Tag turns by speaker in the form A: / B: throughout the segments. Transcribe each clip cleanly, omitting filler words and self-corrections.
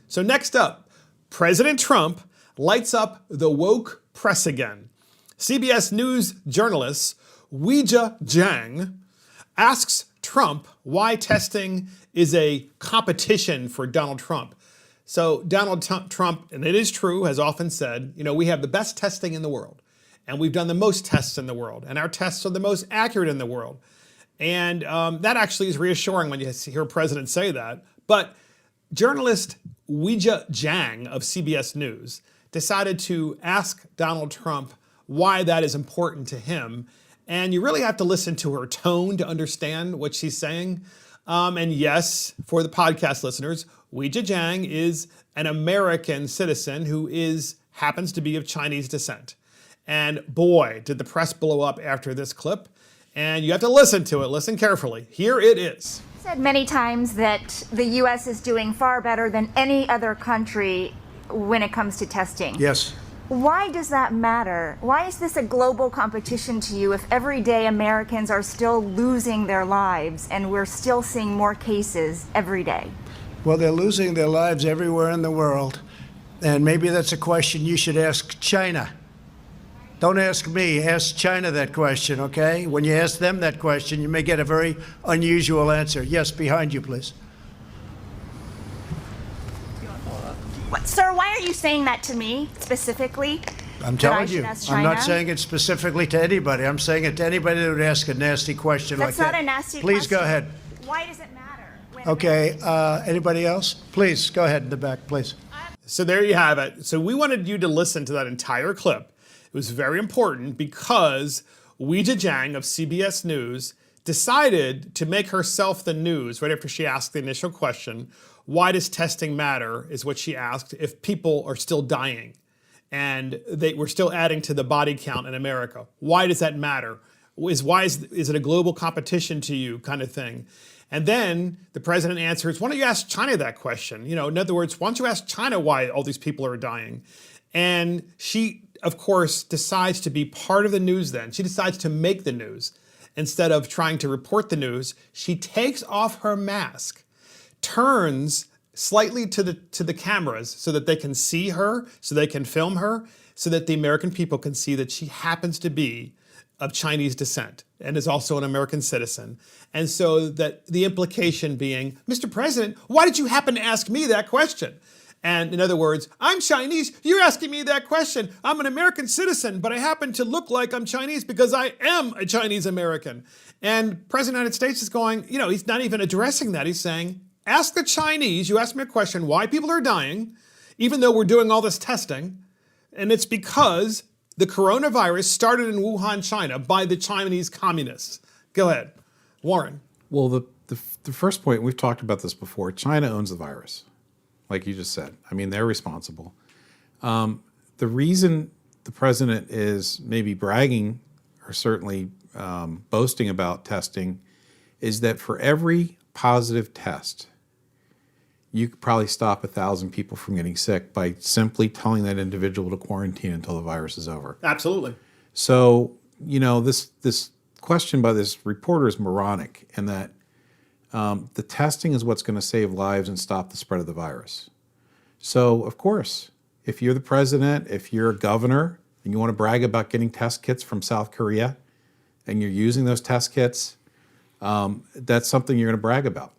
A: So next up, President Trump lights up the woke press again. CBS News journalist Weijia Jiang asks Trump why testing is a competition for Donald Trump. So Donald Trump, and it is true, has often said, we have the best testing in the world, and we've done the most tests in the world, and our tests are the most accurate in the world. And that actually is reassuring when you hear a president say that. But journalist Weijia Jiang of CBS News decided to ask Donald Trump why that is important to him. And you really have to listen to her tone to understand what she's saying. And yes, for the podcast listeners, Weijia Jiang is an American citizen who happens to be of Chinese descent. And boy, did the press blow up after this clip. And you have to listen to it. Listen carefully. Here it is.
B: Said many times that the U.S. is doing far better than any other country when it comes to testing.
C: Yes.
B: Why does that matter? Why is this a global competition to you if every day Americans are still losing their lives and we're still seeing more cases every day?
C: Well, they're losing their lives everywhere in the world. And maybe that's a question you should ask China. Don't ask me, ask China that question, okay? When you ask them that question, you may get a very unusual answer. Yes, behind you, please.
B: Sir, why are you saying that to me specifically?
C: I'm telling you, I'm not saying it specifically to anybody. I'm saying it to anybody that would ask a nasty question like that.
B: That's not a nasty question.
C: Please go ahead.
B: Why does it matter?
C: Okay, anybody else? Please, go ahead in the back, please.
A: So there you have it. So we wanted you to listen to that entire clip. It was very important because Weijia Jiang of CBS News decided to make herself the news right after she asked the initial question. Why does testing matter, is what she asked, if people are still dying and we're still adding to the body count in America? Why does that matter? Is it a global competition to you kind of thing? And then the president answers, why don't you ask China that question? In other words, why don't you ask China why all these people are dying? And she, of course, decides to be part of the news then. She decides to make the news. Instead of trying to report the news, she takes off her mask, turns slightly to the cameras so that they can see her, so they can film her, so that the American people can see that she happens to be of Chinese descent and is also an American citizen. And so that the implication being, Mr. President, why did you happen to ask me that question? And in other words, I'm Chinese, you're asking me that question. I'm an American citizen, but I happen to look like I'm Chinese because I am a Chinese American. And President of the United States is going, he's not even addressing that. He's saying, ask the Chinese, you asked me a question, why people are dying, even though we're doing all this testing. And it's because the coronavirus started in Wuhan, China by the Chinese communists. Go ahead, Warren.
D: Well, the first point, we've talked about this before, China owns the virus. Like you just said. I mean, they're responsible. The reason the president is maybe bragging or certainly boasting about testing is that for every positive test, you could probably stop 1,000 people from getting sick by simply telling that individual to quarantine until the virus is over.
A: Absolutely.
D: So, this question by this reporter is moronic in that the testing is what's going to save lives and stop the spread of the virus. So, of course, if you're the president, if you're a governor, and you want to brag about getting test kits from South Korea, and you're using those test kits, that's something you're going to brag about.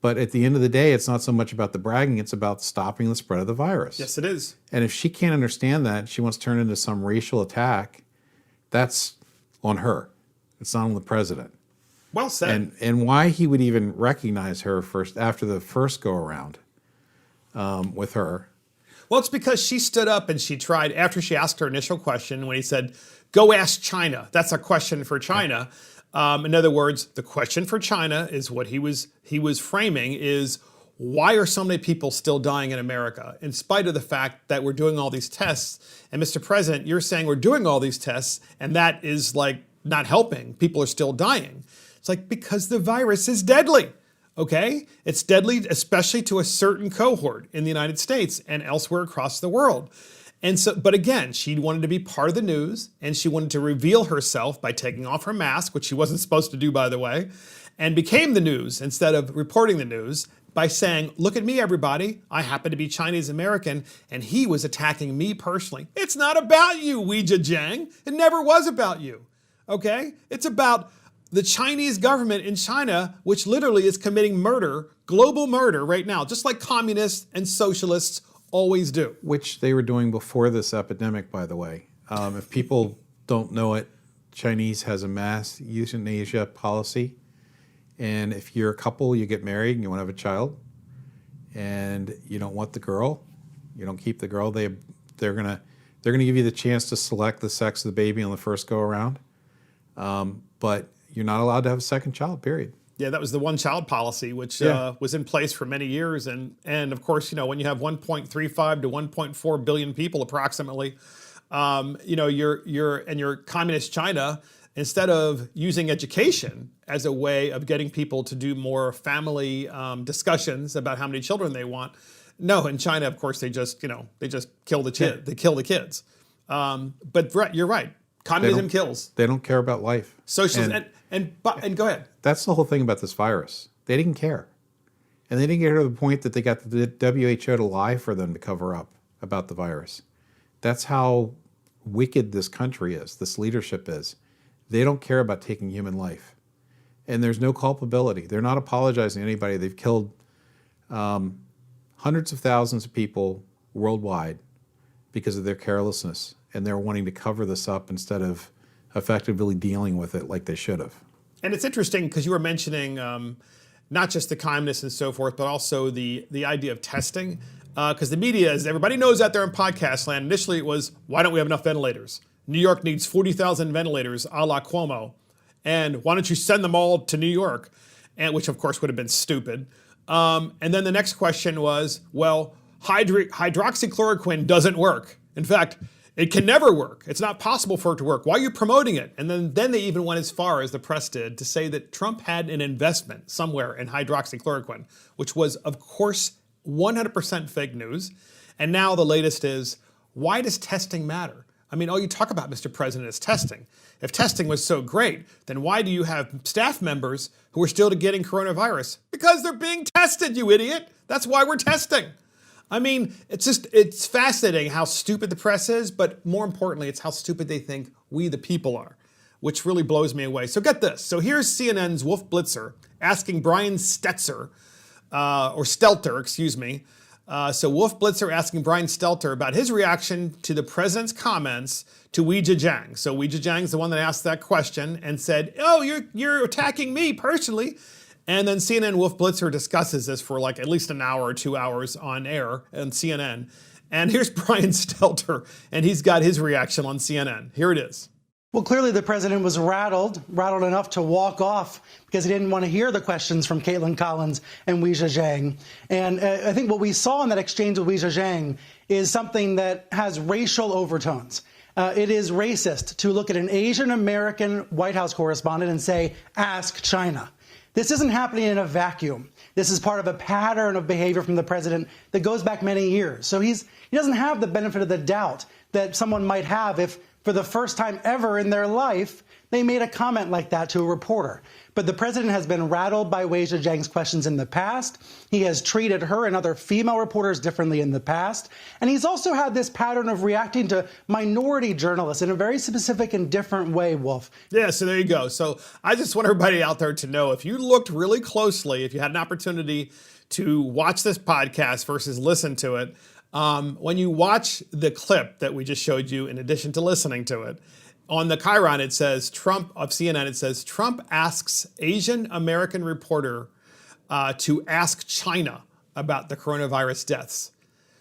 D: But at the end of the day, it's not so much about the bragging, it's about stopping the spread of the virus.
A: Yes, it is.
D: And if she can't understand that, she wants to turn it into some racial attack, that's on her. It's not on the president.
A: Well said.
D: And why he would even recognize her first after the first go around with her.
A: Well, it's because she stood up and she tried, after she asked her initial question, when he said, go ask China. That's a question for China. In other words, the question for China is what he was framing is, why are so many people still dying in America, in spite of the fact that we're doing all these tests? And Mr. President, you're saying we're doing all these tests, and that is like not helping. People are still dying. It's like, because the virus is deadly, okay? It's deadly, especially to a certain cohort in the United States and elsewhere across the world. And so, but again, she wanted to be part of the news, and she wanted to reveal herself by taking off her mask, which she wasn't supposed to do, by the way, and became the news instead of reporting the news. by saying, look at me, everybody. I happen to be Chinese American, and he was attacking me personally. It's not about you, Weijia Jiang. It never was about you, okay? It's about the Chinese government in China, which literally is committing murder, global murder right now, just like communists and socialists always do.
D: Which they were doing before this epidemic, by the way. If people don't know it, Chinese has a mass euthanasia policy. And if you're a couple, you get married and you want to have a child, and you don't want the girl, you don't keep the girl, they're gonna give you the chance to select the sex of the baby on the first go around. But you're not allowed to have a second child, period.
A: Yeah, that was the one-child policy, which was in place for many years, and of course, when you have 1.35 to 1.4 billion people approximately, you're communist China. Instead of using education as a way of getting people to do more family discussions about how many children they want, no, in China, of course, they just kill the kid. They kill the kids. But you're right. Communism kills.
D: They don't care about life.
A: Socialism and go ahead.
D: That's the whole thing about this virus. They didn't care. And they didn't get to the point that they got the WHO to lie for them to cover up about the virus. That's how wicked this country is, this leadership is. They don't care about taking human life. And there's no culpability. They're not apologizing to anybody. They've killed hundreds of thousands of people worldwide because of their carelessness. And they're wanting to cover this up instead of effectively dealing with it like they should have.
A: And it's interesting because you were mentioning not just the communists and so forth, but also the idea of testing. Because the media, as everybody knows out there in podcast land, initially it was, why don't we have enough ventilators? New York needs 40,000 ventilators a la Cuomo. And why don't you send them all to New York? And which of course would have been stupid. And then the next question was, well, hydroxychloroquine doesn't work. In fact, it can never work. It's not possible for it to work. Why are you promoting it? And then they even went as far as the press did to say that Trump had an investment somewhere in hydroxychloroquine, which was, of course, 100% fake news. And now the latest is, why does testing matter? I mean, all you talk about, Mr. President, is testing. If testing was so great, then why do you have staff members who are still getting coronavirus? Because they're being tested, you idiot. That's why we're testing. I mean, it's fascinating how stupid the press is, but more importantly, it's how stupid they think we, the people, are, which really blows me away. So get this. So here's CNN's Wolf Blitzer asking Brian Stelter, excuse me. So Wolf Blitzer asking Brian Stelter about his reaction to the president's comments to Weijia Jiang. So Weijia Jiang is the one that asked that question and said, oh, you're attacking me personally. And then CNN Wolf Blitzer discusses this for like at least an hour or 2 hours on air on CNN. And here's Brian Stelter, and he's got his reaction on CNN. Here it is.
E: Well, clearly the president was rattled enough to walk off because he didn't want to hear the questions from Caitlin Collins and Weijia Jiang. And I think what we saw in that exchange with Weijia Jiang is something that has racial overtones. It is racist to look at an Asian American White House correspondent and say, ask China. This isn't happening in a vacuum. This is part of a pattern of behavior from the president that goes back many years. So he doesn't have the benefit of the doubt that someone might have if, for the first time ever in their life, they made a comment like that to a reporter. But the president has been rattled by Weijia Jiang's questions in the past. He has treated her and other female reporters differently in the past. And he's also had this pattern of reacting to minority journalists in a very specific and different way, Wolf.
A: Yeah, so there you go. So I just want everybody out there to know, if you looked really closely, if you had an opportunity to watch this podcast versus listen to it, when you watch the clip that we just showed you, in addition to listening to it, on the Chiron, it says, CNN, it says, Trump asks Asian American reporter to ask China about the coronavirus deaths.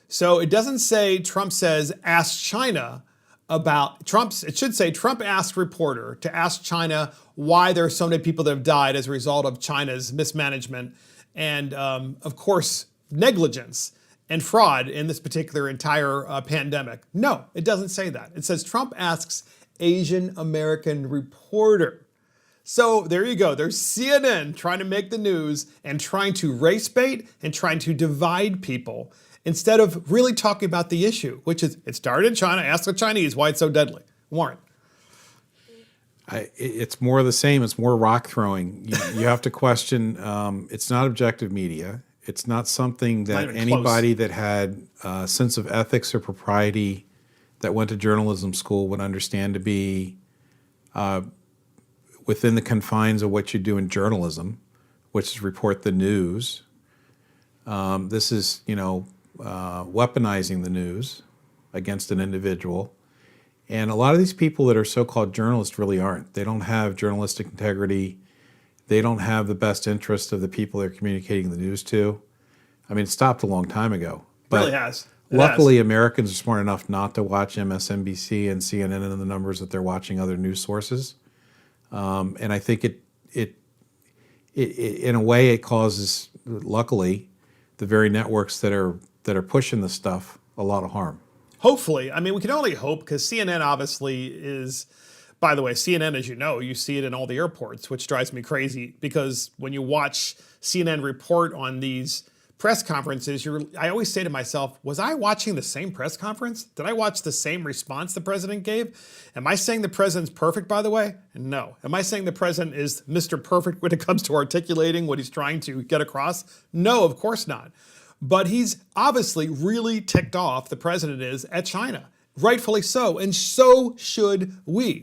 A: So it doesn't say Trump says, ask China about it should say Trump asked reporter to ask China why there are so many people that have died as a result of China's mismanagement and, of course, negligence and fraud in this particular entire pandemic. No, it doesn't say that. It says Trump asks Asian American reporter. So there you go. There's CNN trying to make the news and trying to race bait and trying to divide people instead of really talking about the issue, which is it started in China. Ask the Chinese why it's so deadly. Warren.
D: It's more of the same. It's more rock throwing. You have to question. It's not objective media. It's not something that
A: even
D: anybody that had a sense of ethics or propriety that went to journalism school would understand to be within the confines of what you do in journalism, which is report the news. This is, weaponizing the news against an individual. And a lot of these people that are so-called journalists really aren't. They don't have journalistic integrity. They don't have the best interest of the people they're communicating the news to. I mean, it stopped a long time ago. But
A: really has.
D: Luckily, Americans are smart enough not to watch MSNBC and CNN and the numbers that they're watching other news sources. And I think it in a way it causes, luckily, the very networks that are pushing this stuff a lot of harm.
A: Hopefully. I mean, we can only hope, because CNN obviously is, by the way, CNN, as you know, you see it in all the airports, which drives me crazy, because when you watch CNN report on these press conferences, I always say to myself, was I watching the same press conference? Did I watch the same response the president gave? Am I saying the president's perfect, by the way? No. Am I saying the president is Mr. Perfect when it comes to articulating what he's trying to get across? No, of course not. But he's obviously really ticked off, the president is, at China. Rightfully so, and so should we.